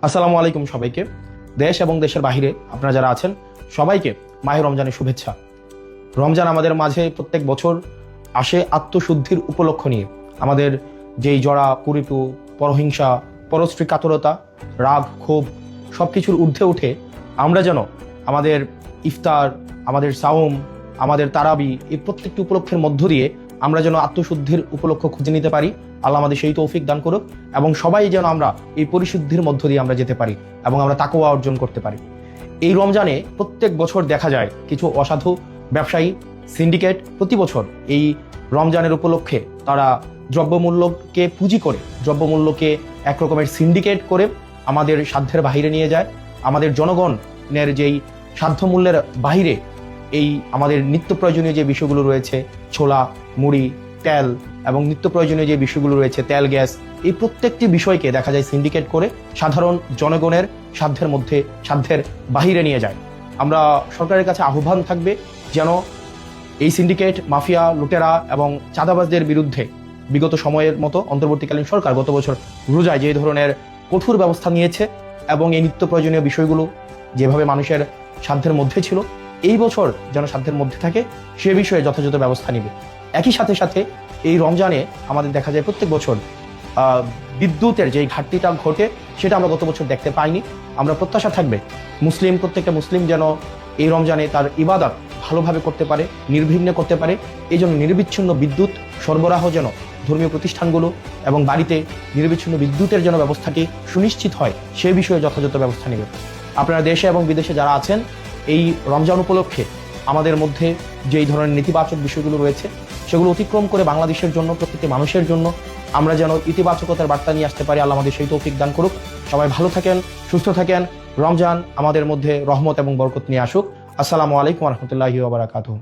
আসসালামু আলাইকুম সবাইকে। দেশ এবং দেশের বাহিরে আপনারা যারা আছেন সবাইকে মাহে রমজানের শুভেচ্ছা। রমজান আমাদের মাঝে প্রত্যেক বছর আসে আত্মশুদ্ধির উপলক্ষ নিয়ে। আমাদের যেই জড়া কুরিপু, পরহিংসা, পরশ্রী কাতরতা, রাগ, ক্ষোভ সব কিছুর ঊর্ধ্বে উঠে আমরা যেন আমাদের ইফতার, আমাদের সাওম, আমাদের তারাবি এই প্রত্যেকটি উপলক্ষের মধ্য দিয়ে আমরা যেন আত্মশুদ্ধির উপলক্ষ খুঁজে নিতে পারি। আল্লাহ আমাদের সেই তৌফিক দান করুক এবং সবাই যেন আমরা এই পরিশুদ্ধির মধ্য দিয়ে আমরা যেতে পারি এবং আমরা তাকওয়া অর্জন করতে পারি। এই রমজানে প্রত্যেক বছর দেখা যায় কিছু অসাধু ব্যবসায়ী সিন্ডিকেট প্রতি বছর এই রমজানের উপলক্ষে তারা দ্রব্যমূল্যকে পুঁজি করে, দ্রব্যমূল্যকে এক রকমের সিন্ডিকেট করে আমাদের সাধ্যের বাহিরে নিয়ে যায়। আমাদের জনগণের যেই সাধ্যমূল্যের বাহিরে এই আমাদের নিত্য প্রয়োজনীয় যে বিষয়গুলো রয়েছে, ছোলা, মুড়ি, তেল এবং নিত্য প্রয়োজনীয় যে বিষয়গুলো রয়েছে, তেল, গ্যাস, এই প্রত্যেকটি বিষয়কে দেখা যায় সিন্ডিকেট করে সাধারণ জনগণের সাধ্যের বাহিরে নিয়ে যায়। আমরা সরকারের কাছে আহ্বান থাকবে যেন এই সিন্ডিকেট, মাফিয়া, লুটেরা এবং চাঁদাবাজদের বিরুদ্ধে বিগত সময়ের মতো অন্তর্বর্তীকালীন সরকার গত বছর রোজায় যে ধরনের কঠোর ব্যবস্থা নিয়েছে এবং এই নিত্য প্রয়োজনীয় বিষয়গুলো যেভাবে মানুষের সাধ্যের মধ্যে ছিল, এই বছর যেন সাধ্যের মধ্যে থাকে সে বিষয়ে যথাযথ ব্যবস্থা নেবে। একই সাথে এই রমজানে আমাদের দেখা যায় প্রত্যেক বছর বিদ্যুতের যে ঘাটতিটা ঘটে সেটা আমরা গত বছর দেখতে পাইনি। আমরা প্রত্যাশা থাকবে প্রত্যেকটা মুসলিম যেন এই রমজানে তার ইবাদত ভালোভাবে করতে পারে, নির্বিঘ্নে করতে পারে। এই জন্য নিরবিচ্ছিন্ন বিদ্যুৎ সরবরাহ যেন ধর্মীয় প্রতিষ্ঠানগুলো এবং বাড়িতে নিরবিচ্ছিন্ন বিদ্যুতের যেন ব্যবস্থাটি সুনিশ্চিত হয় সে বিষয়ে যথাযথ ব্যবস্থা নেবে। আপনারা দেশে এবং বিদেশে যারা আছেন এই রমজান উপলক্ষে আমাদের মধ্যে যেই ধরনের নেতিবাচক বিষয়গুলো রয়েছে সেগুলো অতিক্রম করে বাংলাদেশের জন্য, প্রত্যেকটি মানুষের জন্য আমরা যেন ইতিবাচকতার বার্তা নিয়ে আসতে পারি। আল্লাহ আমাদের সেই তৌফিক দান করুক। সবাই ভালো থাকেন, সুস্থ থাকেন। রমজান আমাদের মধ্যে রহমত এবং বরকত নিয়ে আসুক। আসসালামু আলাইকুম ওয়া রাহমাতুল্লাহি ওয়া বারাকাতুহু।